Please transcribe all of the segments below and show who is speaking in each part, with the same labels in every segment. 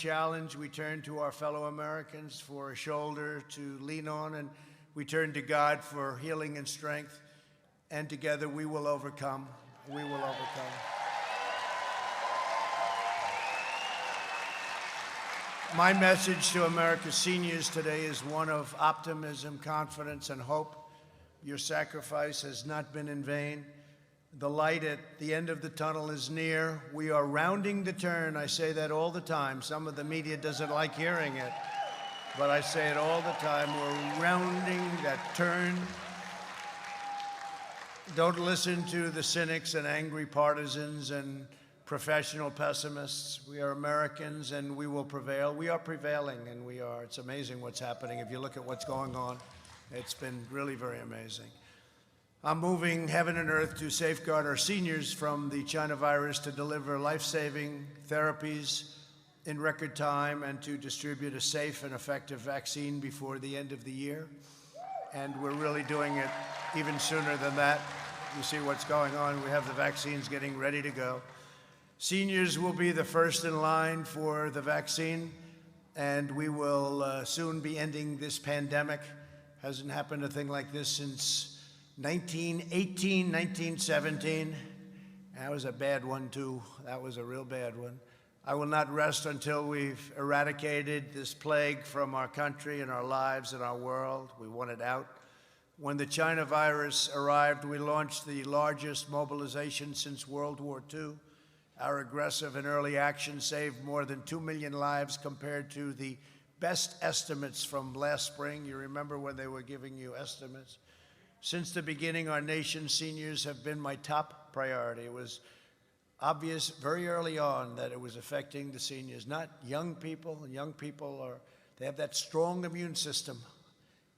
Speaker 1: challenge, we turn to our fellow Americans for a shoulder to lean on, and we turn to God for healing and strength. And together we will overcome. We will overcome. My message to America's seniors today is one of optimism, confidence, and hope. Your sacrifice has not been in vain. The light at the end of the tunnel is near. We are rounding the turn. I say that all the time. Some of the media doesn't like hearing it, but I say it all the time. We're rounding that turn. Don't listen to the cynics and angry partisans and professional pessimists. We are Americans, and we will prevail. We are prevailing, and we are. It's amazing what's happening. If you look at what's going on, it's been really very amazing. I'm moving heaven and earth to safeguard our seniors from the China virus, to deliver life-saving therapies in record time, and to distribute a safe and effective vaccine before the end of the year. And we're really doing it even sooner than that. You see what's going on. We have the vaccines getting ready to go. Seniors will be the first in line for the vaccine, and we will soon be ending this pandemic. Hasn't happened a thing like this since 1918, 1917. That was a bad one, too. That was a real bad one. I will not rest until we've eradicated this plague from our country and our lives and our world. We want it out. When the China virus arrived, we launched the largest mobilization since World War II. Our aggressive and early action saved more than 2 million lives compared to the best estimates from last spring. You remember when they were giving you estimates? Since the beginning, our nation's seniors have been my top priority. It was obvious very early on that it was affecting the seniors, not young people. Young people they have that strong immune system.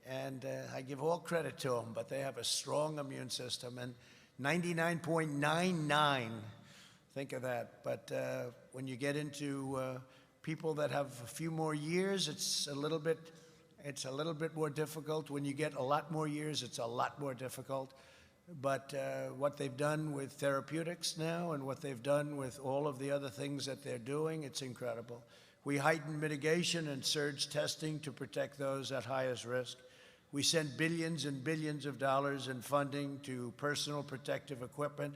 Speaker 1: And I give all credit to them, but they have a strong immune system. And 99.99, think of that. But when you get into people that have a few more years, it's a little bit more difficult. When you get a lot more years, it's a lot more difficult. But what they've done with therapeutics now, and what they've done with all of the other things that they're doing, it's incredible. We heightened mitigation and surged testing to protect those at highest risk. We sent billions and billions of dollars in funding to personal protective equipment,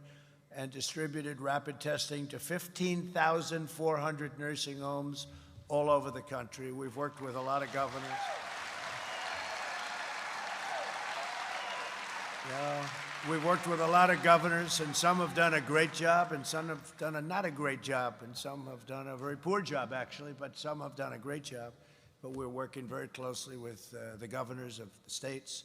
Speaker 1: and distributed rapid testing to 15,400 nursing homes all over the country. We've worked with a lot of governors. We've worked with a lot of governors, and some have done a great job, and some have done a not a great job, and some have done a very poor job, actually, but some have done a great job. But we're working very closely with the governors of the states.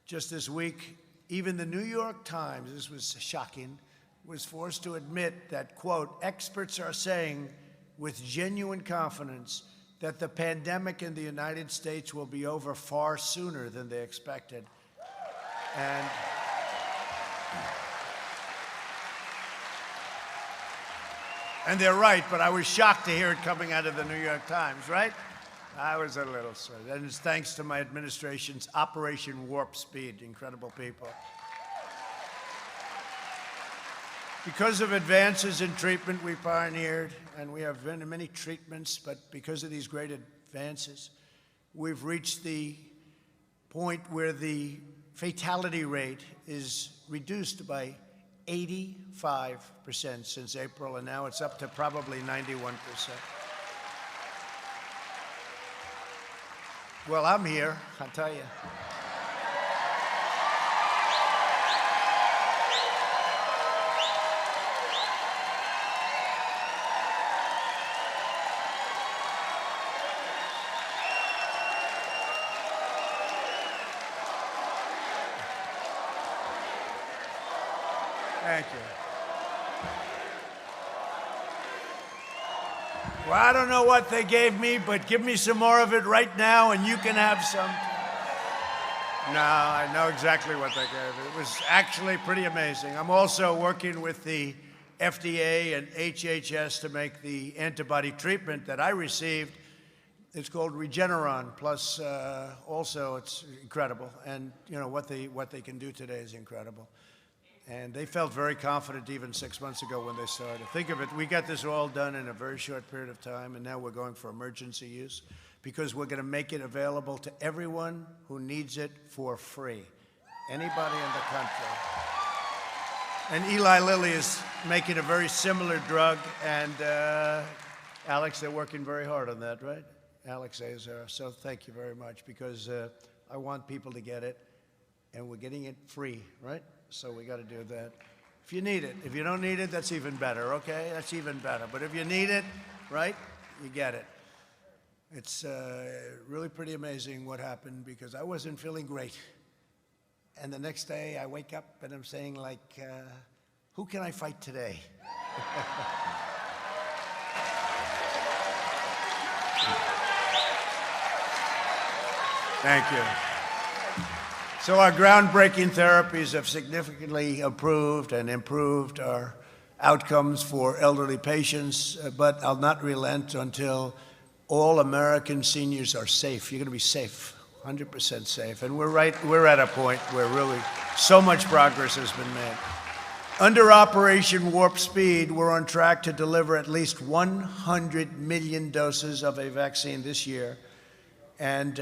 Speaker 1: Just this week, even the New York Times, this was shocking, was forced to admit that, quote, experts are saying with genuine confidence that the pandemic in the United States will be over far sooner than they expected. And they're right, but I was shocked to hear it coming out of the New York Times, right? I was a little sorry. And it's thanks to my administration's Operation Warp Speed. Incredible people. Because of advances in treatment we pioneered, and we have many treatments, but because of these great advances, we've reached the point where the fatality rate is reduced by 85% since April, and now it's up to probably 91%. Well, I'm here, I'll tell you. Thank you. Well, I don't know what they gave me, but give me some more of it right now, and you can have some. No, I know exactly what they gave. It was actually pretty amazing. I'm also working with the FDA and HHS to make the antibody treatment that I received. It's called Regeneron. Plus, also, it's incredible. And you know what they can do today is incredible. And they felt very confident even 6 months ago when they started. Think of it, we got this all done in a very short period of time, and now we're going for emergency use because we're going to make it available to everyone who needs it for free. Anybody in the country. And Eli Lilly is making a very similar drug, and Alex, they're working very hard on that, right? Alex Azar. So thank you very much, because I want people to get it, and we're getting it free, right? So we got to do that. If you need it. If you don't need it, that's even better, okay? That's even better. But if you need it, right, you get it. It's really pretty amazing what happened, because I wasn't feeling great. And the next day I wake up and I'm saying, like, who can I fight today? Thank you. So our groundbreaking therapies have significantly improved our outcomes for elderly patients, but I'll not relent until all American seniors are safe. You're going to be safe, 100% safe. And we're at a point where really so much progress has been made. Under Operation Warp Speed, we're on track to deliver at least 100 million doses of a vaccine this year, and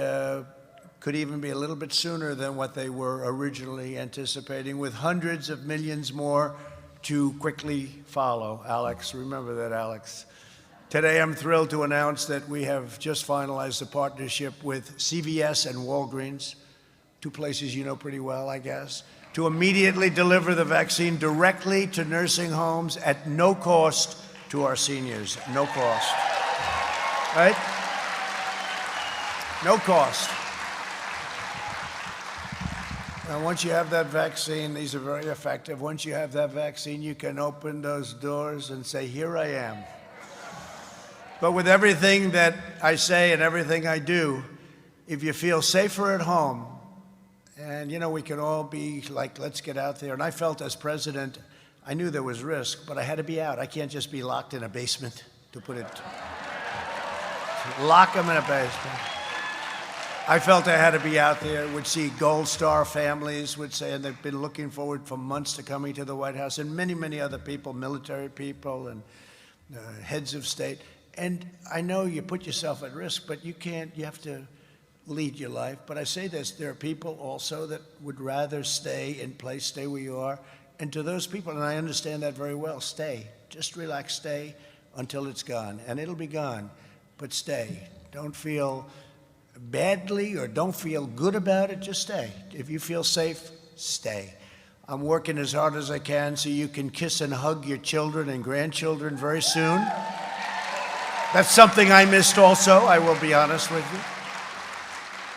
Speaker 1: could even be a little bit sooner than what they were originally anticipating, with hundreds of millions more to quickly follow. Alex, remember that, Alex. Today, I'm thrilled to announce that we have just finalized a partnership with CVS and Walgreens, two places you know pretty well, I guess, to immediately deliver the vaccine directly to nursing homes at no cost to our seniors. No cost. Right? No cost. And once you have that vaccine, these are very effective. Once you have that vaccine, you can open those doors and say, here I am. But with everything that I say and everything I do, if you feel safer at home, and you know, we can all be like, let's get out there. And I felt as president, I knew there was risk, but I had to be out. I can't just be locked in a basement, to put it. Lock them in a basement. I felt I had to be out there, would see Gold Star families, would say, and they've been looking forward for months to coming to the White House, and many, many other people, military people and heads of state. And I know you put yourself at risk, but you have to lead your life. But I say this, there are people also that would rather stay in place, stay where you are. And to those people, and I understand that very well, stay. Just relax, stay until it's gone. And it'll be gone, but stay. Don't feel badly or don't feel good about it, just stay. If you feel safe, stay. I'm working as hard as I can so you can kiss and hug your children and grandchildren very soon. That's something I missed also, I will be honest with you.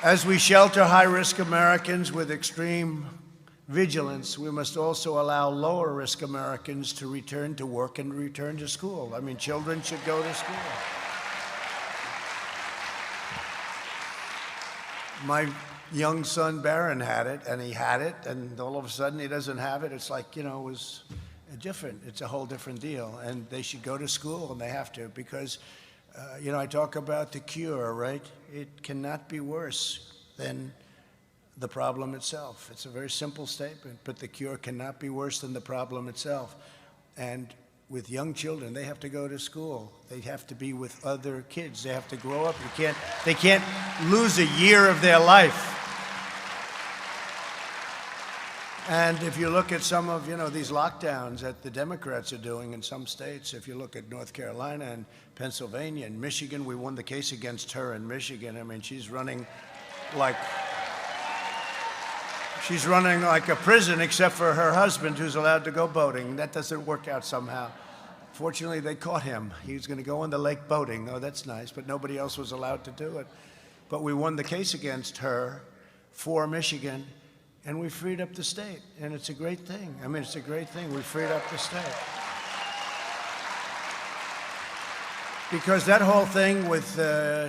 Speaker 1: As we shelter high-risk Americans with extreme vigilance, we must also allow lower-risk Americans to return to work and return to school. I mean, children should go to school. My young son, Barron, had it, and he had it, and all of a sudden he doesn't have it. It's like, you know, it was different. It's a whole different deal, and they should go to school, and they have to, because, you know, I talk about the cure, right? It cannot be worse than the problem itself. It's a very simple statement, but the cure cannot be worse than the problem itself. And with young children, they have to go to school. They have to be with other kids. They have to grow up. They can't lose a year of their life. And if you look at some of, you know, these lockdowns that the Democrats are doing in some states, if you look at North Carolina and Pennsylvania and Michigan, we won the case against her in Michigan. I mean, she's running like a prison, except for her husband, who's allowed to go boating. That doesn't work out somehow. Fortunately, they caught him. He was going to go on the lake boating. Oh, that's nice, but nobody else was allowed to do it. But we won the case against her for Michigan, and we freed up the state, and it's a great thing. I mean, it's a great thing. We freed up the state. Because that whole thing with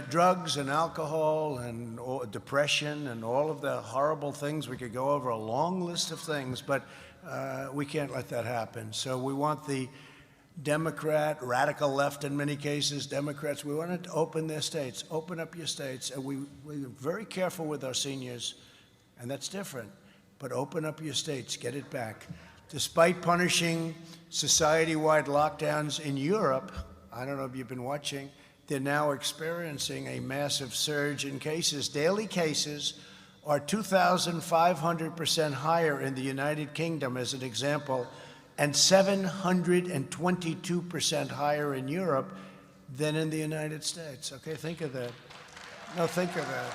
Speaker 1: drugs and alcohol and depression and all of the horrible things, we could go over a long list of things, but we can't let that happen. So we want the Democrat, radical left in many cases, Democrats, we want to open their states, open up your states. And we're very careful with our seniors, and that's different. But open up your states, get it back. Despite punishing society-wide lockdowns in Europe, I don't know if you've been watching, they're now experiencing a massive surge in cases. Daily cases are 2,500% higher in the United Kingdom, as an example, and 722% higher in Europe than in the United States. Okay, think of that. No, think of that.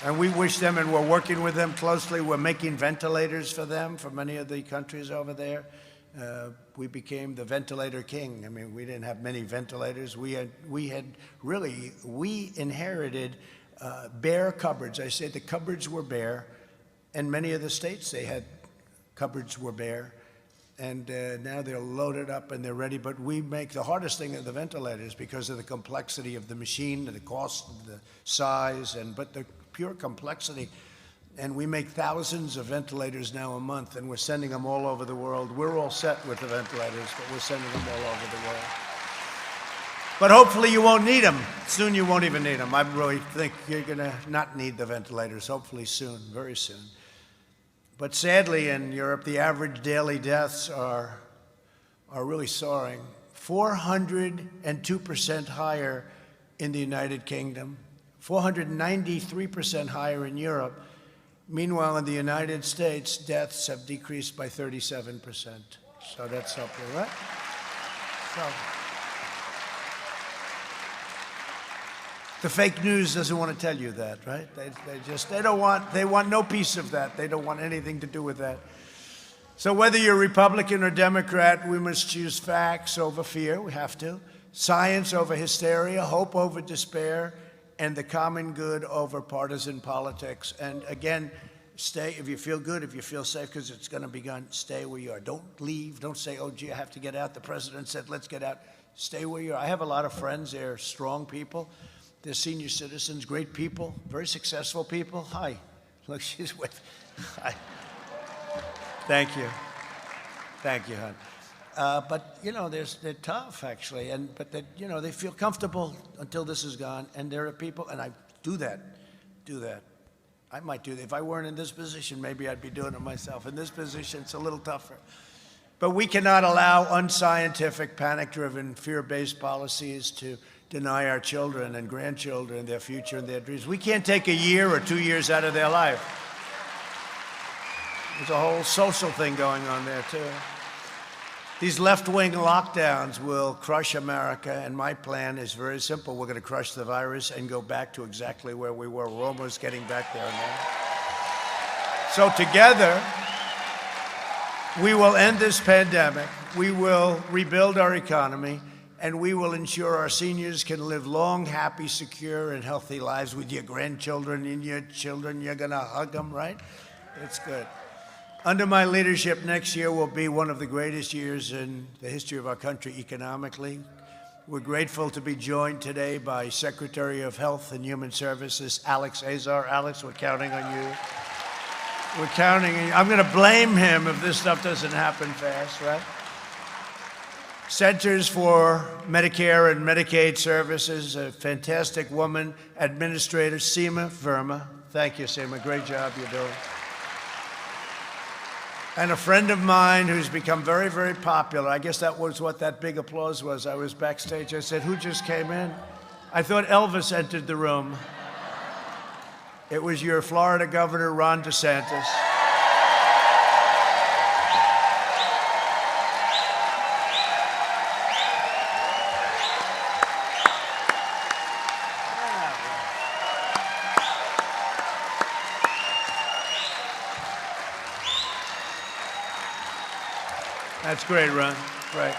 Speaker 1: And we wish them, and we're working with them closely. We're making ventilators for them, for many of the countries over there. We became the ventilator king. I mean, we didn't have many ventilators. We inherited bare cupboards. I say the cupboards were bare, and many of the states they had cupboards were bare, and now they're loaded up and they're ready. But we make the hardest thing of the ventilators because of the complexity of the machine, the cost, the size, but the pure complexity. And we make thousands of ventilators now a month, and we're sending them all over the world. We're all set with the ventilators, but we're sending them all over the world. But hopefully you won't need them. Soon you won't even need them. I really think you're going to not need the ventilators, hopefully soon, very soon. But sadly, in Europe, the average daily deaths are really soaring. 402% higher in the United Kingdom, 493% higher in Europe. Meanwhile, in the United States, deaths have decreased by 37%. So that's helpful, right? So, the fake news doesn't want to tell you that, right? They want no piece of that. They don't want anything to do with that. So whether you're Republican or Democrat, we must choose facts over fear. We have to. Science over hysteria, hope over despair, and the common good over partisan politics. And again, stay, if you feel good, if you feel safe, because it's going to be gone, stay where you are. Don't leave. Don't say, oh, gee, I have to get out. The president said, let's get out. Stay where you are. I have a lot of friends. They're strong people. They're senior citizens, great people, very successful people. Hi. Look, she's with. Hi. Thank you. Thank you, hon. But, you know, they're tough, actually, but they feel comfortable until this is gone, and there are people, and I do that. I might do that. If I weren't in this position, maybe I'd be doing it myself. In this position, it's a little tougher. But we cannot allow unscientific, panic-driven, fear-based policies to deny our children and grandchildren their future and their dreams. We can't take a year or 2 years out of their life. There's a whole social thing going on there, too. These left-wing lockdowns will crush America, and my plan is very simple. We're going to crush the virus and go back to exactly where we were. We're almost getting back there now. So together, we will end this pandemic, we will rebuild our economy, and we will ensure our seniors can live long, happy, secure, and healthy lives with your grandchildren and your children. You're going to hug them, right? It's good. Under my leadership, next year will be one of the greatest years in the history of our country economically. We're grateful to be joined today by Secretary of Health and Human Services, Alex Azar. Alex, we're counting on you. We're counting on you. I'm going to blame him if this stuff doesn't happen fast, right? Centers for Medicare and Medicaid Services, a fantastic woman, Administrator Seema Verma. Thank you, Seema. Great job you're doing. And a friend of mine who's become very, very popular. I guess that was what that big applause was. I was backstage. I said, who just came in? I thought Elvis entered the room. It was your Florida Governor, Ron DeSantis. That's great, Ron. Right.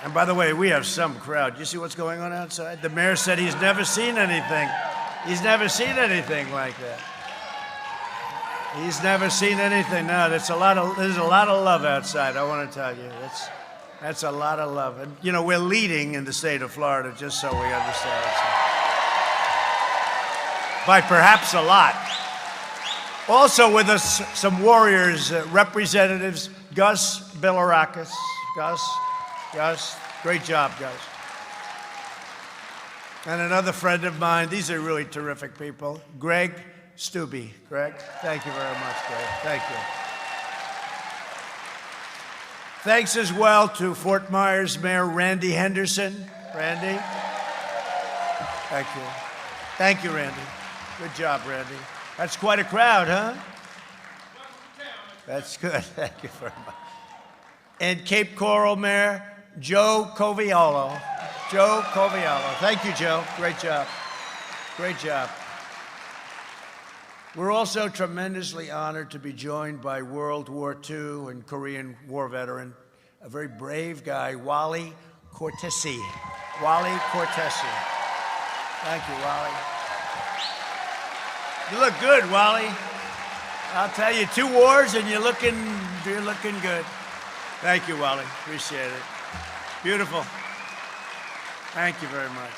Speaker 1: And by the way, we have some crowd. You see what's going on outside? The mayor said he's never seen anything. He's never seen anything like that. He's never seen anything. No, there's a lot of love outside, I want to tell you. That's a lot of love. And, you know, we're leading in the state of Florida, just so we understand. By perhaps a lot. Also with us, some warriors, representatives, Gus Bilirakis. Gus, great job, Gus. And another friend of mine, these are really terrific people, Greg Stubbe. Greg, thank you very much, Greg. Thank you. Thanks as well to Fort Myers Mayor Randy Henderson. Randy. Thank you. Thank you, Randy. Good job, Randy. That's quite a crowd, huh? That's good. Thank you very much. And Cape Coral Mayor Joe Coviello. Joe Coviello. Thank you, Joe. Great job. Great job. We're also tremendously honored to be joined by World War II and Korean War veteran, a very brave guy, Wally Cortese. Wally Cortese. Thank you, Wally. You look good, Wally. I'll tell you, 2 wars and you're looking good. Thank you, Wally. Appreciate it. Beautiful. Thank you very much.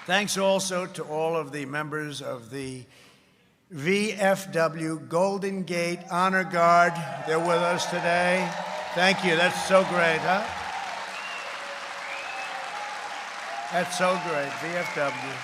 Speaker 1: Thanks also to all of the members of the VFW Golden Gate Honor Guard. They're with us today. Thank you. That's so great, huh? That's so great. VFW.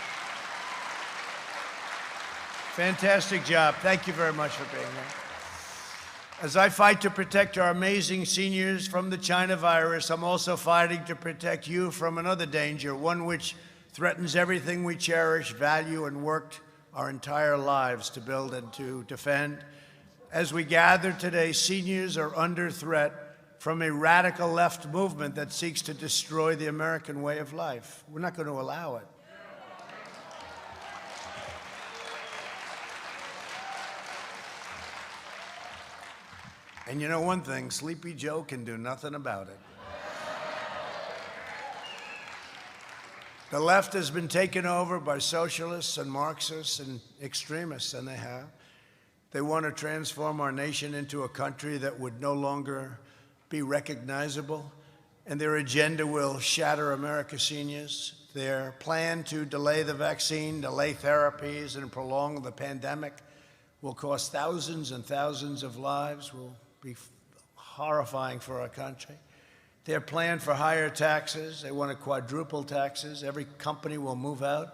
Speaker 1: Fantastic job. Thank you very much for being here. As I fight to protect our amazing seniors from the China virus, I'm also fighting to protect you from another danger, one which threatens everything we cherish, value, and worked our entire lives to build and to defend. As we gather today, seniors are under threat from a radical left movement that seeks to destroy the American way of life. We're not going to allow it. And you know one thing, Sleepy Joe can do nothing about it. The left has been taken over by socialists and Marxists and extremists, and they have. They want to transform our nation into a country that would no longer be recognizable, and their agenda will shatter America's seniors. Their plan to delay the vaccine, delay therapies, and prolong the pandemic will cost thousands and thousands of lives, will be horrifying for our country. Their plan for higher taxes, they want to quadruple taxes. Every company will move out.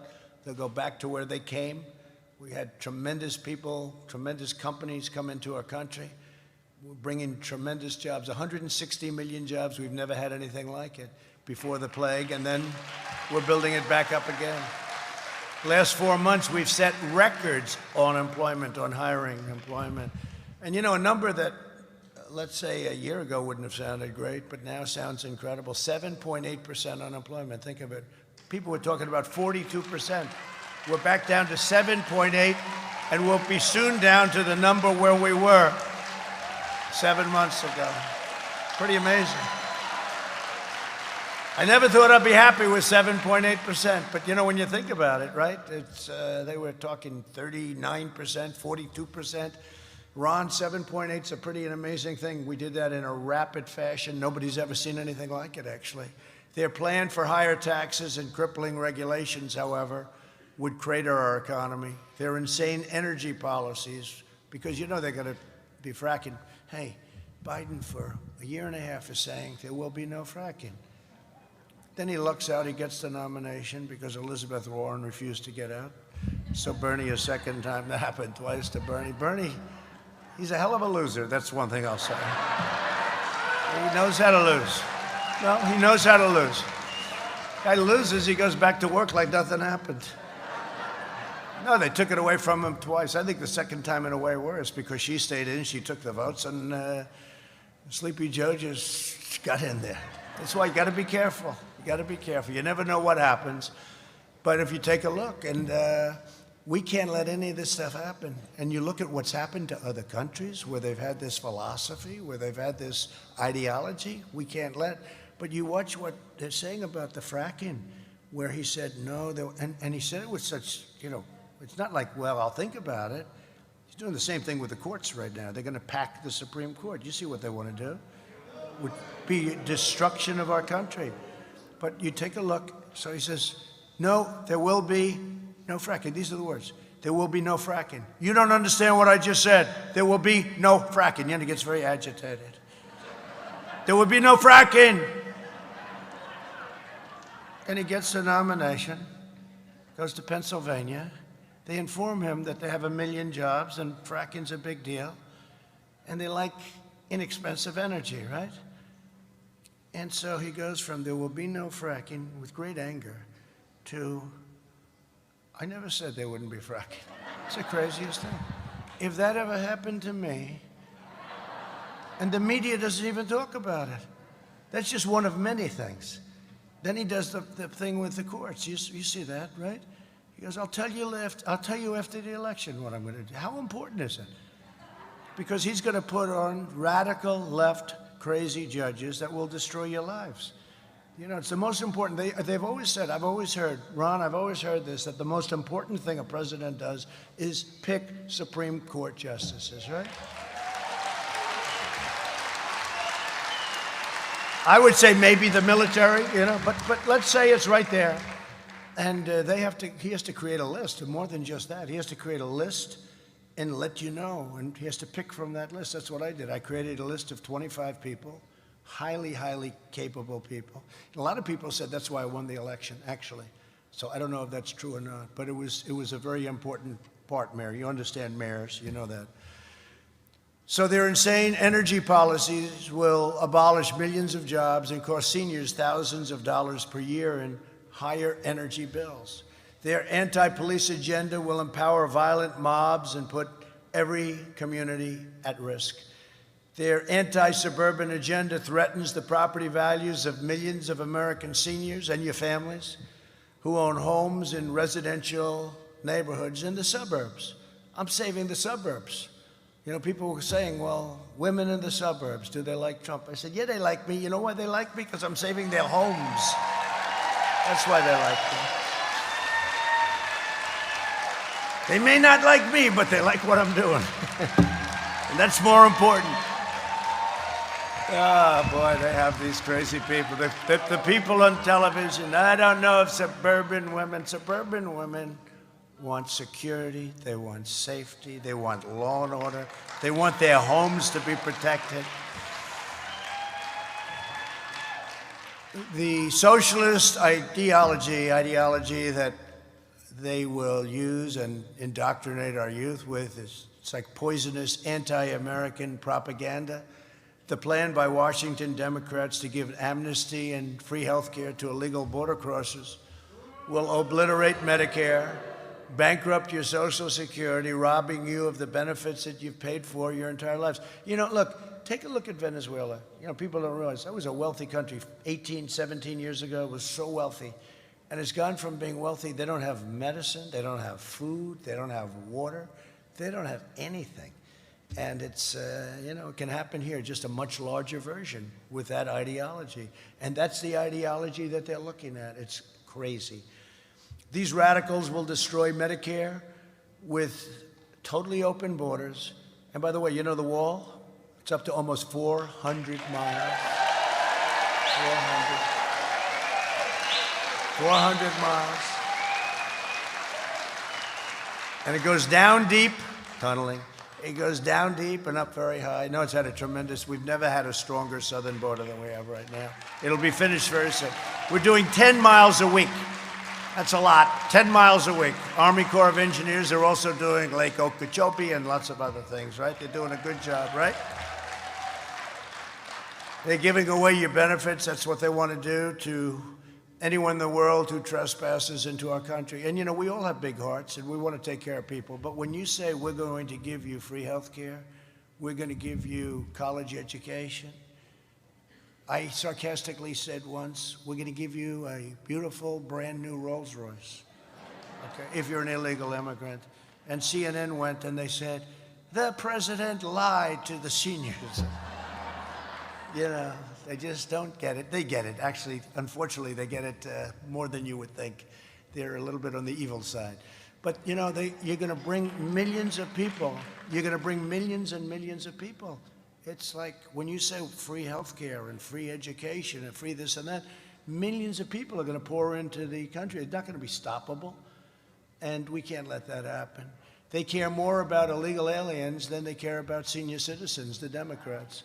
Speaker 1: They'll go back to where they came. We had tremendous people, tremendous companies come into our country. We're bringing tremendous jobs, 160 million jobs. We've never had anything like it before the plague, and then we're building it back up again. Last 4 months, we've set records on employment, on hiring, employment. And you know, a number that, let's say a year ago wouldn't have sounded great, but now sounds incredible. 7.8% unemployment, think of it. People were talking about 42%. We're back down to 7.8, and we'll be soon down to the number where we were 7 months ago. Pretty amazing. I never thought I'd be happy with 7.8%, but you know, when you think about it, right? It's, they were talking 39%, 42%. Ron, 7.8 is a pretty amazing thing. We did that in a rapid fashion. Nobody's ever seen anything like it, actually. Their plan for higher taxes and crippling regulations, however, would crater our economy. Their insane energy policies, because you know they're going to be fracking. Hey, Biden for a year and a half is saying there will be no fracking. Then he lucks out, he gets the nomination because Elizabeth Warren refused to get out. So Bernie, a second time, that happened twice to Bernie. Bernie, he's a hell of a loser. That's one thing I'll say. He knows how to lose. No, he knows how to lose. Guy loses, he goes back to work like nothing happened. No, they took it away from him twice. I think the second time in a way worse because she stayed in, she took the votes, and Sleepy Joe just got in there. That's why you got to be careful. You got to be careful. You never know what happens. But if you take a look, and we can't let any of this stuff happen. And you look at what's happened to other countries where they've had this philosophy, where they've had this ideology, we can't let. But you watch what they're saying about the fracking, where he said no, and he said it with such, you know, it's not like, well, I'll think about it. He's doing the same thing with the courts right now. They're going to pack the Supreme Court. You see what they want to do? It would be destruction of our country. But you take a look. So he says, no, there will be no fracking. These are the words. There will be no fracking. You don't understand what I just said. There will be no fracking. And he gets very agitated. There will be no fracking. And he gets the nomination, goes to Pennsylvania. They inform him that they have 1 million jobs and fracking's a big deal. And they like inexpensive energy, right? And so he goes from there will be no fracking with great anger to I never said there wouldn't be fracking. It's the craziest thing. If that ever happened to me, and the media doesn't even talk about it, that's just one of many things. Then he does the thing with the courts. You see that, right? He goes, I'll tell you after the election what I'm going to do. How important is it? Because he's going to put on radical left crazy judges that will destroy your lives. You know, it's the most important. They've always said, I've always heard, Ron, I've always heard this, that the most important thing a president does is pick Supreme Court justices, right? I would say maybe the military, you know, but let's say it's right there. And he has to create a list, and more than just that. He has to create a list and let you know, and he has to pick from that list. That's what I did. I created a list of 25 people, highly, highly capable people. And a lot of people said that's why I won the election, actually. So I don't know if that's true or not, but it was a very important part, Mayor. You understand mayors, you know that. So their insane energy policies will abolish millions of jobs and cost seniors thousands of dollars per year in higher energy bills. Their anti-police agenda will empower violent mobs and put every community at risk. Their anti-suburban agenda threatens the property values of millions of American seniors and your families who own homes in residential neighborhoods in the suburbs. I'm saving the suburbs. You know, people were saying, well, women in the suburbs, do they like Trump? I said, yeah, they like me. You know why they like me? Because I'm saving their homes. That's why they like me. They may not like me, but they like what I'm doing. And that's more important. Oh, boy, they have these crazy people. The people on television, I don't know if suburban women want security, they want safety, they want law and order, they want their homes to be protected. The socialist ideology that they will use and indoctrinate our youth with it's like poisonous anti-American propaganda. The plan by Washington Democrats to give amnesty and free health care to illegal border crossers will obliterate Medicare, bankrupt your Social Security, robbing you of the benefits that you've paid for your entire lives. You know, look, take a look at Venezuela. You know, people don't realize that was a wealthy country 18, 17 years ago. It was so wealthy. And it's gone from being wealthy. They don't have medicine. They don't have food. They don't have water. They don't have anything. And it's, you know, it can happen here, just a much larger version with that ideology. And that's the ideology that they're looking at. It's crazy. These radicals will destroy Medicare with totally open borders. And by the way, you know the wall? It's up to almost 400 miles. 400 miles. And it goes down deep, tunneling. It goes down deep and up very high. No, it's had a tremendous, we've never had a stronger southern border than we have right now. It'll be finished very soon. We're doing 10 miles a week. That's a lot, 10 miles a week. Army Corps of Engineers are also doing Lake Okeechobee and lots of other things, right? They're doing a good job, right? They're giving away your benefits. That's what they want to do to anyone in the world who trespasses into our country. And, you know, we all have big hearts, and we want to take care of people. But when you say we're going to give you free health care, we're going to give you college education, I sarcastically said once, we're going to give you a beautiful, brand-new Rolls-Royce, okay, if you're an illegal immigrant. And CNN went and they said, the president lied to the seniors. You know, they just don't get it. They get it. Actually, unfortunately, they get it more than you would think. They're a little bit on the evil side. But, you know, you're going to bring millions of people. You're going to bring millions and millions of people. It's like when you say free health care and free education and free this and that, millions of people are going to pour into the country. It's not going to be stoppable. And we can't let that happen. They care more about illegal aliens than they care about senior citizens, the Democrats.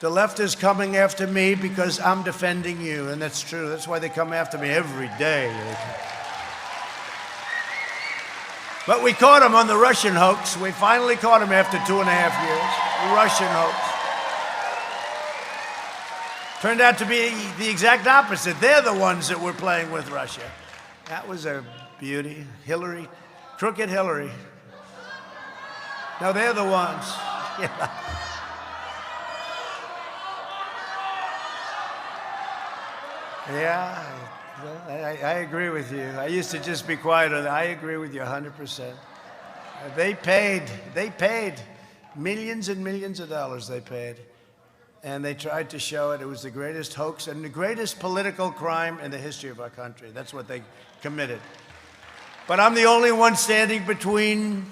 Speaker 1: The left is coming after me because I'm defending you, and that's true. That's why they come after me every day. But we caught him on the Russian hoax. We finally caught him after 2.5 years. The Russian hoax. Turned out to be the exact opposite. They're the ones that were playing with Russia. That was a beauty. Hillary, crooked Hillary. No, they're the ones. Yeah, I agree with you. I used to just be quiet on that. I agree with you 100%. They paid millions and millions of dollars they paid. And they tried to show it. It was the greatest hoax and the greatest political crime in the history of our country. That's what they committed. But I'm the only one standing between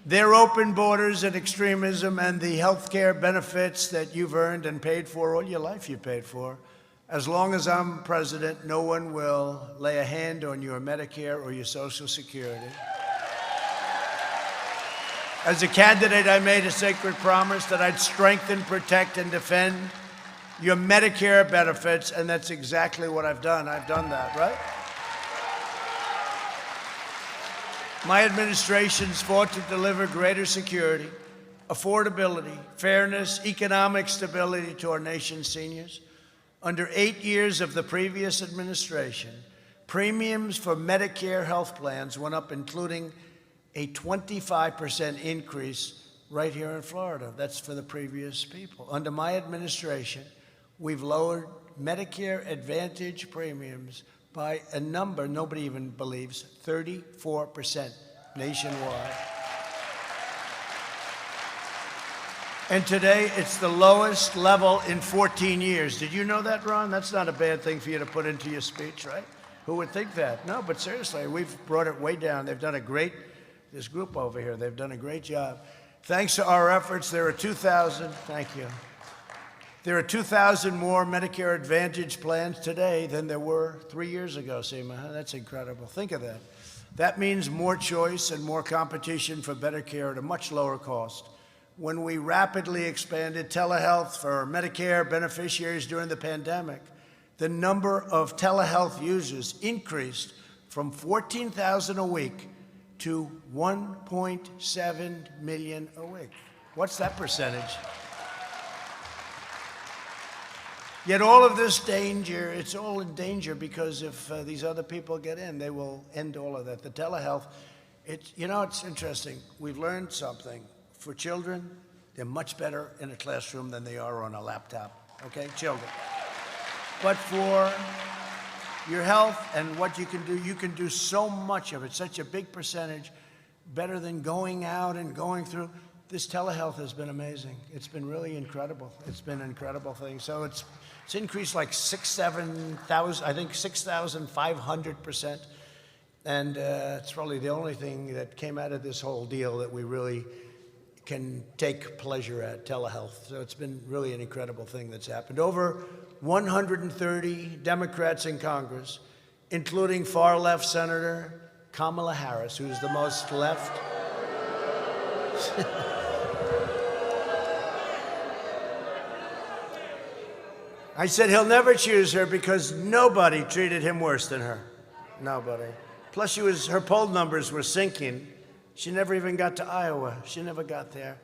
Speaker 1: their open borders and extremism and the health care benefits that you've earned and paid for all your life you paid for. As long as I'm president, no one will lay a hand on your Medicare or your Social Security. As a candidate, I made a sacred promise that I'd strengthen, protect, and defend your Medicare benefits, and that's exactly what I've done. I've done that, right? My administration's fought to deliver greater security, affordability, fairness, economic stability to our nation's seniors. Under 8 years of the previous administration, premiums for Medicare health plans went up, including a 25% increase right here in Florida. That's for the previous people. Under my administration, we've lowered Medicare Advantage premiums by a number nobody even believes, 34% nationwide. And today, it's the lowest level in 14 years. Did you know that, Ron? That's not a bad thing for you to put into your speech, right? Who would think that? No, but seriously, we've brought it way down. They've done a great, this group over here, they've done a great job. Thanks to our efforts, there are 2,000, thank you. There are 2,000 more Medicare Advantage plans today than there were 3 years ago, Seema. That's incredible. Think of that. That means more choice and more competition for better care at a much lower cost. When we rapidly expanded telehealth for Medicare beneficiaries during the pandemic, the number of telehealth users increased from 14,000 a week to 1.7 million a week. What's that percentage? Yet all of this danger, it's all in danger because if these other people get in, they will end all of that. The telehealth, it's interesting. We've learned something. For children, they're much better in a classroom than they are on a laptop, okay? Children. But for your health and what you can do so much of it, such a big percentage, better than going out and going through. This telehealth has been amazing. It's been really incredible. It's been an incredible thing. So it's increased like 6,000, I think 6,500%. And it's probably the only thing that came out of this whole deal that we really can take pleasure at, telehealth. So it's been really an incredible thing that's happened. Over 130 Democrats in Congress, including far-left Senator Kamala Harris, who's the most left. I said he'll never choose her because nobody treated him worse than her. Nobody. Plus, her poll numbers were sinking. She never even got to Iowa. She never got there.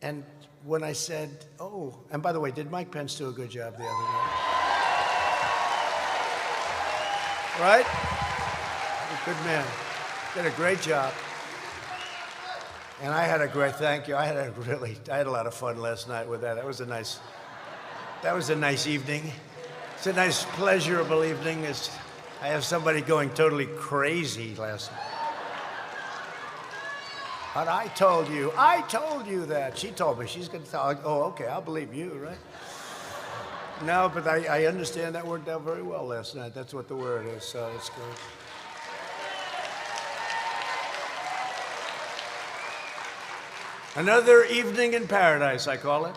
Speaker 1: And when I said, oh, and by the way, did Mike Pence do a good job the other night? Right? Good man. Did a great job. And I had a great, thank you. I had a lot of fun last night with that. That was a nice evening. It's a nice, pleasurable evening. I have somebody going totally crazy last night. But I told you that. She told me. She's going to tell, oh, okay, I'll believe you, right? No, but I understand that worked out very well last night. That's what the word is, so it's good. Another evening in paradise, I call it.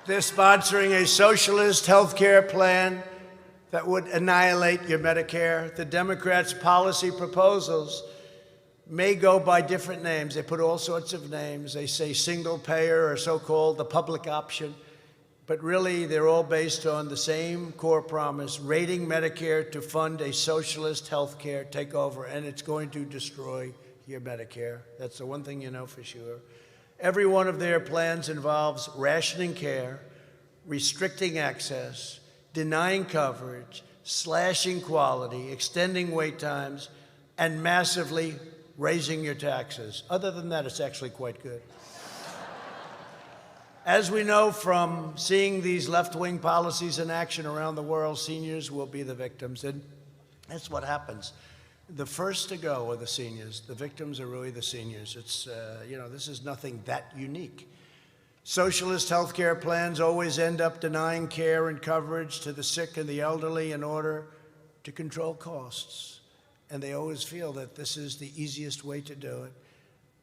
Speaker 1: They're sponsoring a socialist health care plan that would annihilate your Medicare. The Democrats' policy proposals may go by different names. They put all sorts of names. They say single payer or so-called the public option. But really, they're all based on the same core promise, raiding Medicare to fund a socialist health care takeover, and it's going to destroy your Medicare. That's the one thing you know for sure. Every one of their plans involves rationing care, restricting access, denying coverage, slashing quality, extending wait times, and massively raising your taxes. Other than that, it's actually quite good. As we know from seeing these left-wing policies in action around the world, seniors will be the victims, and that's what happens. The first to go are the seniors. The victims are really the seniors. It's, this is nothing that unique. Socialist health care plans always end up denying care and coverage to the sick and the elderly in order to control costs. And they always feel that this is the easiest way to do it.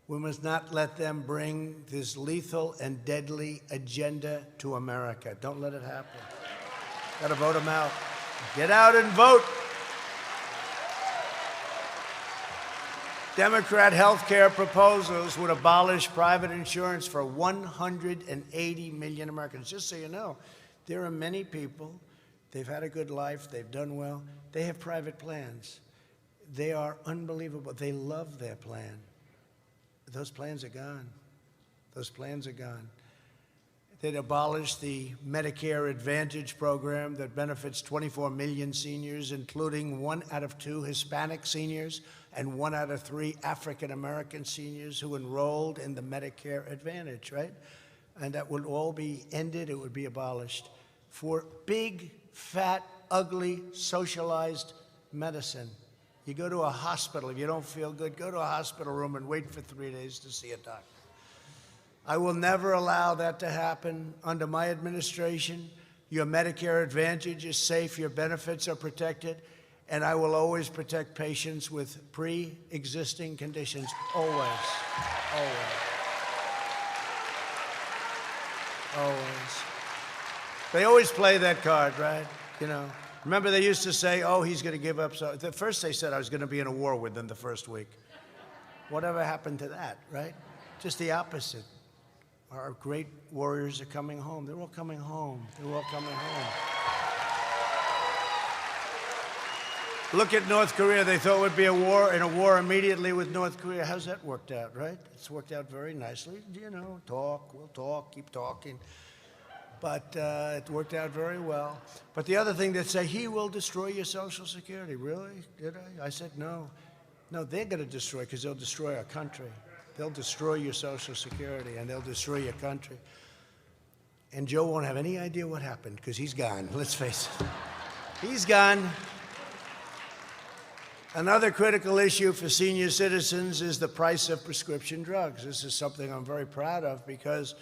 Speaker 1: We must not let them bring this lethal and deadly agenda to America. Don't let it happen. Got to vote them out. Get out and vote. Democrat health care proposals would abolish private insurance for 180 million Americans. Just so you know, there are many people, they've had a good life, they've done well, they have private plans. They are unbelievable. They love their plan. Those plans are gone. Those plans are gone. They'd abolish the Medicare Advantage program that benefits 24 million seniors, including 1 out of 2 Hispanic seniors and 1 out of 3 African-American seniors who enrolled in the Medicare Advantage, right? And that would all be ended. It would be abolished for big, fat, ugly, socialized medicine. You go to a hospital, if you don't feel good, go to a hospital room and wait for 3 days to see a doctor. I will never allow that to happen under my administration. Your Medicare Advantage is safe, your benefits are protected, and I will always protect patients with pre-existing conditions, always, always, always. They always play that card, right? You know. Remember, they used to say, oh, he's going to give up. So at first they said I was going to be in a war with them the first week. Whatever happened to that, right? Just the opposite. Our great warriors are coming home. They're all coming home. They're all coming home. Look at North Korea. They thought it would be a war immediately with North Korea. How's that worked out, right? It's worked out very nicely. You know, we'll talk, keep talking. But it worked out very well. But the other thing, they say, he will destroy your Social Security. Really? Did I? I said, no. No, they're going to destroy, because they'll destroy our country. They'll destroy your Social Security, and they'll destroy your country. And Joe won't have any idea what happened, because he's gone. Let's face it. He's gone. Another critical issue for senior citizens is the price of prescription drugs. This is something I'm very proud of, because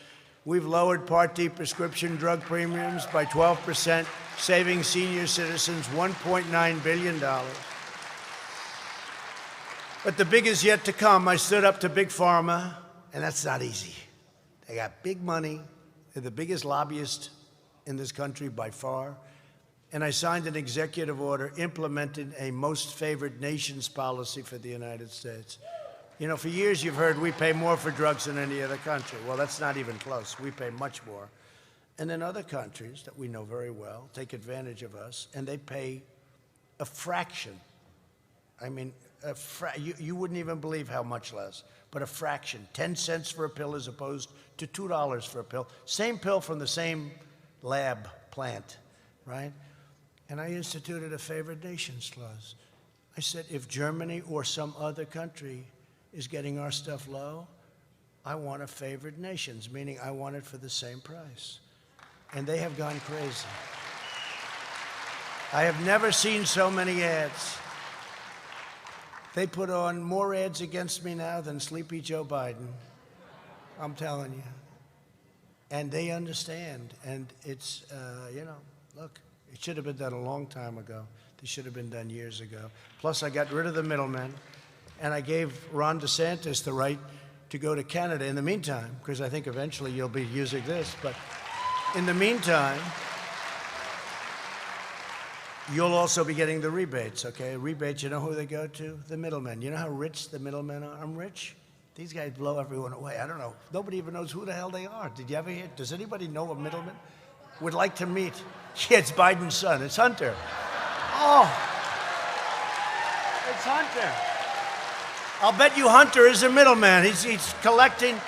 Speaker 1: we've lowered Part D prescription drug premiums by 12%, saving senior citizens $1.9 billion. But the big is yet to come. I stood up to Big Pharma, and that's not easy. They got big money. They're the biggest lobbyist in this country by far. And I signed an executive order implementing a most favored nations policy for the United States. You know, for years you've heard we pay more for drugs than any other country. Well, that's not even close. We pay much more. And then other countries that we know very well take advantage of us, and they pay a fraction. I mean, you wouldn't even believe how much less, but a fraction. 10 cents for a pill as opposed to $2 for a pill. Same pill from the same lab plant, right? And I instituted a favored nations clause. I said, if Germany or some other country is getting our stuff low, I want a favored nations, meaning I want it for the same price. And they have gone crazy. I have never seen so many ads. They put on more ads against me now than Sleepy Joe Biden. I'm telling you. And they understand. And it's, look, it should have been done a long time ago. This should have been done years ago. Plus, I got rid of the middlemen. And I gave Ron DeSantis the right to go to Canada in the meantime, because I think eventually you'll be using this. But in the meantime, you'll also be getting the rebates, okay? Rebates, you know who they go to? The middlemen. You know how rich the middlemen are? I'm rich. These guys blow everyone away. I don't know. Nobody even knows who the hell they are. Did you ever hear? Does anybody know a middleman? Would like to meet. Yeah, it's Biden's son. It's Hunter. Oh, it's Hunter. I'll bet you Hunter is a middleman. He's collecting.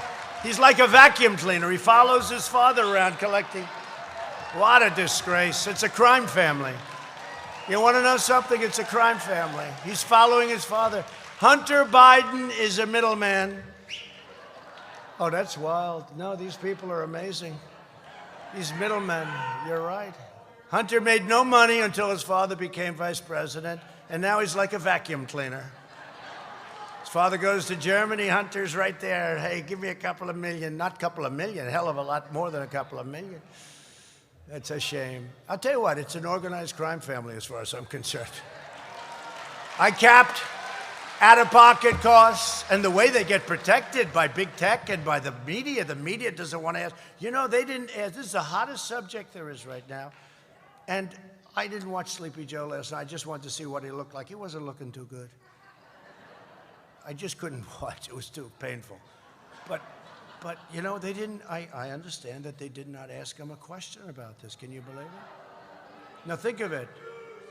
Speaker 1: He's like a vacuum cleaner. He follows his father around collecting. What a disgrace. It's a crime family. You want to know something? It's a crime family. He's following his father. Hunter Biden is a middleman. Oh, that's wild. No, these people are amazing. These middlemen, you're right. Hunter made no money until his father became vice president, and now he's like a vacuum cleaner. His father goes to Germany, Hunter's right there. Hey, give me a couple of million. Not a couple of million, a hell of a lot more than a couple of million. That's a shame. I'll tell you what, it's an organized crime family as far as I'm concerned. I capped out-of-pocket costs, and the way they get protected by big tech and by the media doesn't want to ask. You know, they didn't ask. This is the hottest subject there is right now. And I didn't watch Sleepy Joe last night. I just wanted to see what he looked like. He wasn't looking too good. I just couldn't watch. It was too painful. But you know, they didn't, I understand that they did not ask him a question about this. Can you believe it? Now think of it.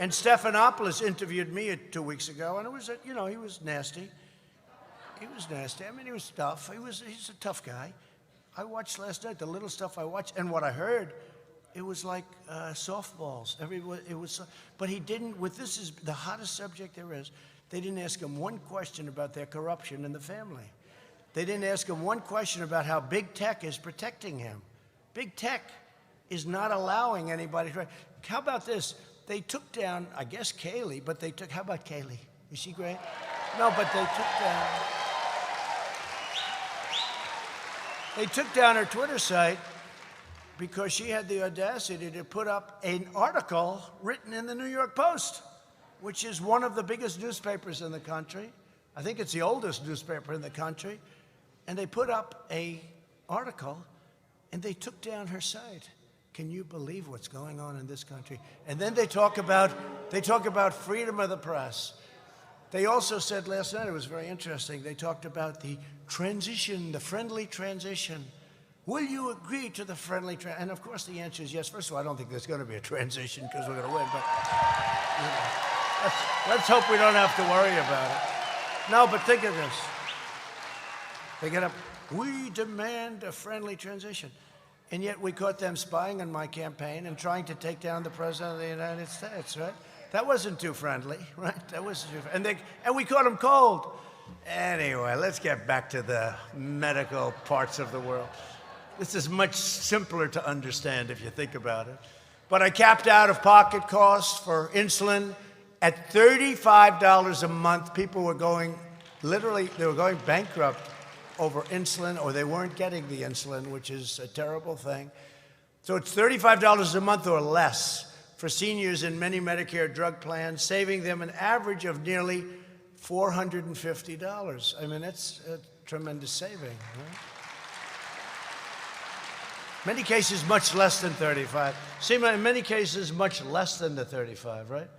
Speaker 1: And Stephanopoulos interviewed me 2 weeks ago, and it was, you know, he was nasty. He was nasty. I mean, he was tough. He's a tough guy. I watched last night, the little stuff I watched, and what I heard, it was like softballs. But he didn't, this is the hottest subject there is, they didn't ask him one question about their corruption in the family. They didn't ask him one question about how big tech is protecting him. Big tech is not allowing anybody to. How about this? They took down, I guess, Kaylee, but they took, how about Kaylee? Is she great? No, but they took down her Twitter site because she had the audacity to put up an article written in the New York Post, which is one of the biggest newspapers in the country. I think it's the oldest newspaper in the country. And they put up an article, and they took down her site. Can you believe what's going on in this country? And then they talk about freedom of the press. They also said last night, it was very interesting, they talked about the transition, the friendly transition. Will you agree to the friendly transition? And of course the answer is yes. First of all, I don't think there's going to be a transition because we're going to win, but you know, let's hope we don't have to worry about it. No, but think of this. They get up, we demand a friendly transition. And yet we caught them spying on my campaign and trying to take down the President of the United States, right? That wasn't too friendly, right? That wasn't too friendly. And we caught them cold. Anyway, let's get back to the medical parts of the world. This is much simpler to understand if you think about it. But I capped out-of-pocket costs for insulin at $35 a month. People were going, literally, they were going bankrupt over insulin, or they weren't getting the insulin, which is a terrible thing. So it's $35 a month or less for seniors in many Medicare drug plans, saving them an average of nearly $450. I mean, that's a tremendous saving. Right? Many cases, much less than 35. Seema, in many cases, much less than the 35, right?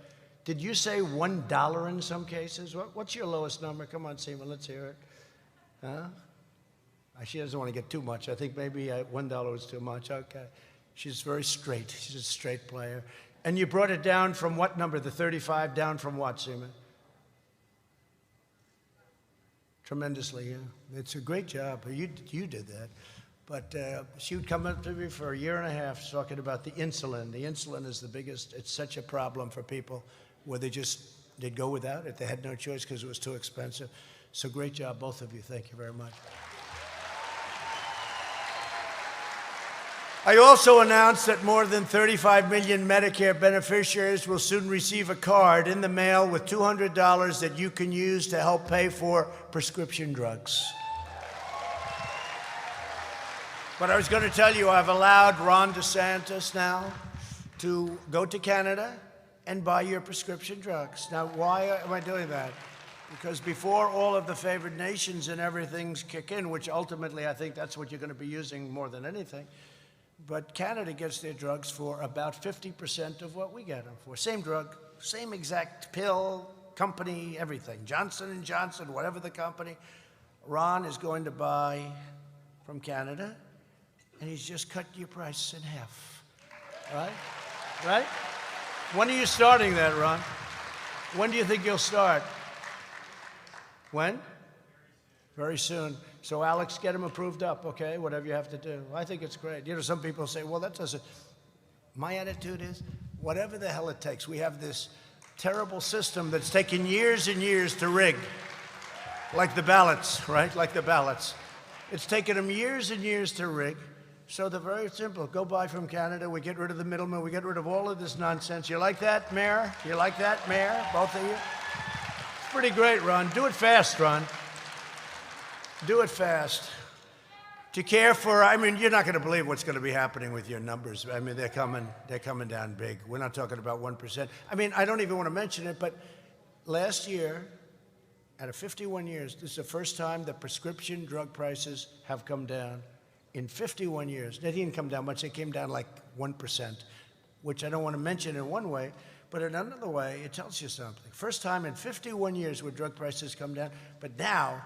Speaker 1: Did you say $1 in some cases? What's your lowest number? Come on, Seema, let's hear it. Huh? She doesn't want to get too much. I think maybe $1 was too much. Okay. She's very straight. She's a straight player. And you brought it down from what number? The 35 down from what, Seema? Tremendously, yeah. It's a great job. You did that. But she would come up to me for a year and a half talking about the insulin. The insulin is the biggest. It's such a problem for people where they'd go without it. They had no choice because it was too expensive. So great job, both of you. Thank you very much. I also announced that more than 35 million Medicare beneficiaries will soon receive a card in the mail with $200 that you can use to help pay for prescription drugs. But I was going to tell you, I've allowed Ron DeSantis now to go to Canada and buy your prescription drugs. Now, why am I doing that? Because before all of the favored nations and everything kick in, which ultimately I think that's what you're going to be using more than anything, but Canada gets their drugs for about 50% of what we get them for. Same drug, same exact pill, company, everything. Johnson & Johnson, whatever the company. Ron is going to buy from Canada, and he's just cut your price in half. Right? Right? When are you starting that, Ron? When do you think you'll start? When? Very soon. So, Alex, get him approved up, okay? Whatever you have to do. I think it's great. You know, some people say, well, that doesn't... My attitude is, whatever the hell it takes. We have this terrible system that's taken years and years to rig. Like the ballots, right? Like the ballots. It's taken them years and years to rig. So they're very simple. Go buy from Canada. We get rid of the middleman. We get rid of all of this nonsense. You like that, Mayor? You like that, Mayor? Both of you? It's pretty great, Ron. Do it fast, Ron. Do it fast. Do you care for, I mean, you're not going to believe what's going to be happening with your numbers. I mean, they're coming down big. We're not talking about 1%. I mean, I don't even want to mention it, but last year, out of 51 years, this is the first time that prescription drug prices have come down in 51 years. They didn't come down much. They came down like 1%, which I don't want to mention in one way, but in another way, it tells you something. First time in 51 years where drug prices come down, but now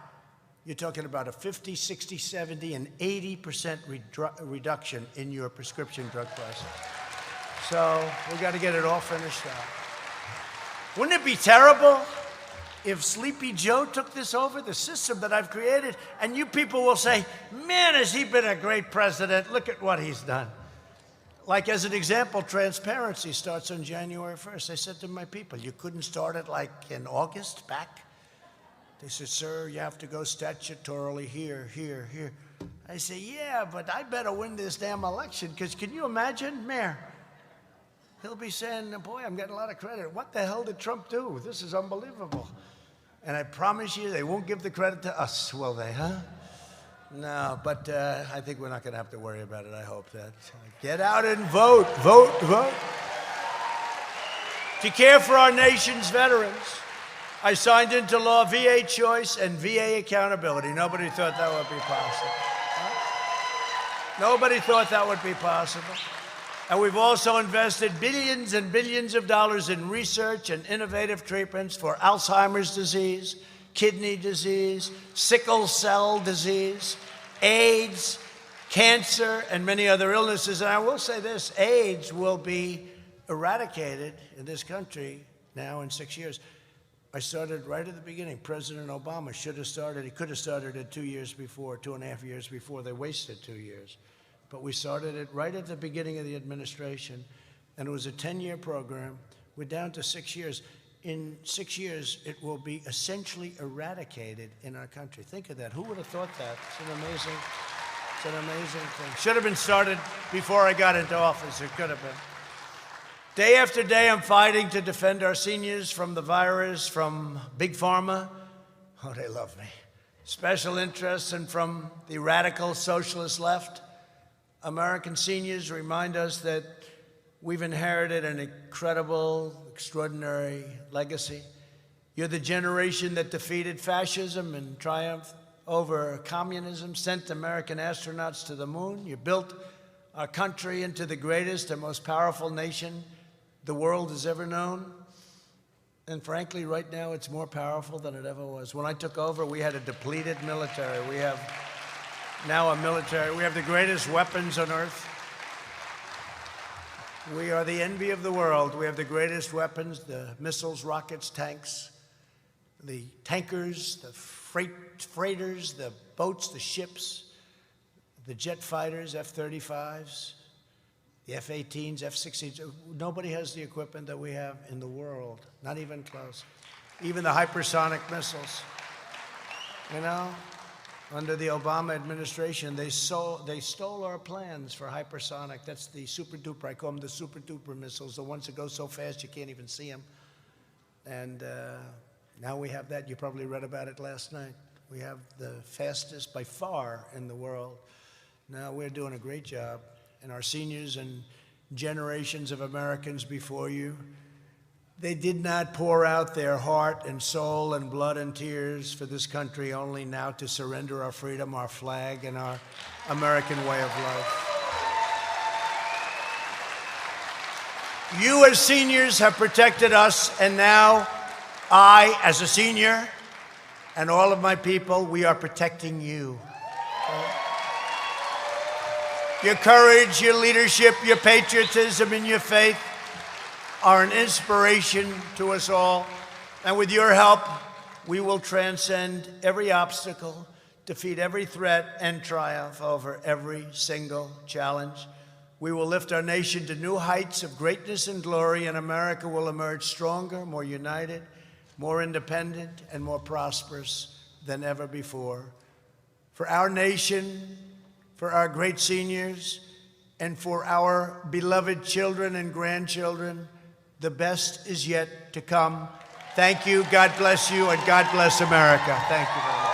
Speaker 1: you're talking about a 50, 60, 70, and 80% reduction in your prescription drug prices. So we got to get it all finished out. Wouldn't it be terrible if Sleepy Joe took this over, the system that I've created, and you people will say, man, has he been a great president? Look at what he's done. Like, as an example, transparency starts on January 1st. I said to my people, you couldn't start it like in August back? They said, sir, you have to go statutorily here, here, here. I say, yeah, but I better win this damn election, because can you imagine, Mayor? He'll be saying, boy, I'm getting a lot of credit. What the hell did Trump do? This is unbelievable. And I promise you, they won't give the credit to us, will they, huh? No, but I think we're not going to have to worry about it. I hope that. Get out and vote, vote, vote. To care for our nation's veterans, I signed into law VA choice and VA accountability. Nobody thought that would be possible. Huh? Nobody thought that would be possible. And we've also invested billions and billions of dollars in research and innovative treatments for Alzheimer's disease, kidney disease, sickle cell disease, AIDS, cancer, and many other illnesses. And I will say this, AIDS will be eradicated in this country now in 6 years. I started right at the beginning. President Obama should have started. He could have started it 2 years before, 2.5 years before. They wasted 2 years. But we started it right at the beginning of the administration, and it was a 10-year program. We're down to 6 years. In 6 years, it will be essentially eradicated in our country. Think of that. Who would have thought that? It's an amazing thing. Should have been started before I got into office. It could have been. Day after day, I'm fighting to defend our seniors from the virus, from Big Pharma. Oh, they love me. Special interests, and from the radical socialist left. American seniors remind us that we've inherited an incredible, extraordinary legacy. You're the generation that defeated fascism and triumphed over communism, sent American astronauts to the moon. You built our country into the greatest and most powerful nation the world has ever known. And frankly, right now, it's more powerful than it ever was. When I took over, we had a depleted military. We have now a military. We have the greatest weapons on earth. We are the envy of the world. We have the greatest weapons, the missiles, rockets, tanks, the tankers, the freighters, the boats, the ships, the jet fighters, F-35s, the F-18s, F-16s. Nobody has the equipment that we have in the world, not even close. Even the hypersonic missiles. You know, under the Obama administration, they stole our plans for hypersonic. That's the super duper, I call them the super duper missiles, the ones that go so fast you can't even see them. And now we have that. You probably read about it last night. We have the fastest by far in the world. Now we're doing a great job. And our seniors and generations of Americans before you, they did not pour out their heart and soul and blood and tears for this country only now to surrender our freedom, our flag, and our American way of life. You as seniors have protected us, and now I, as a senior, and all of my people, we are protecting you. Your courage, your leadership, your patriotism, and your faith are an inspiration to us all. And with your help, we will transcend every obstacle, defeat every threat, and triumph over every single challenge. We will lift our nation to new heights of greatness and glory, and America will emerge stronger, more united, more independent, and more prosperous than ever before. For our nation, for our great seniors, and for our beloved children and grandchildren, the best is yet to come. Thank you, God bless you, and God bless America. Thank you very much.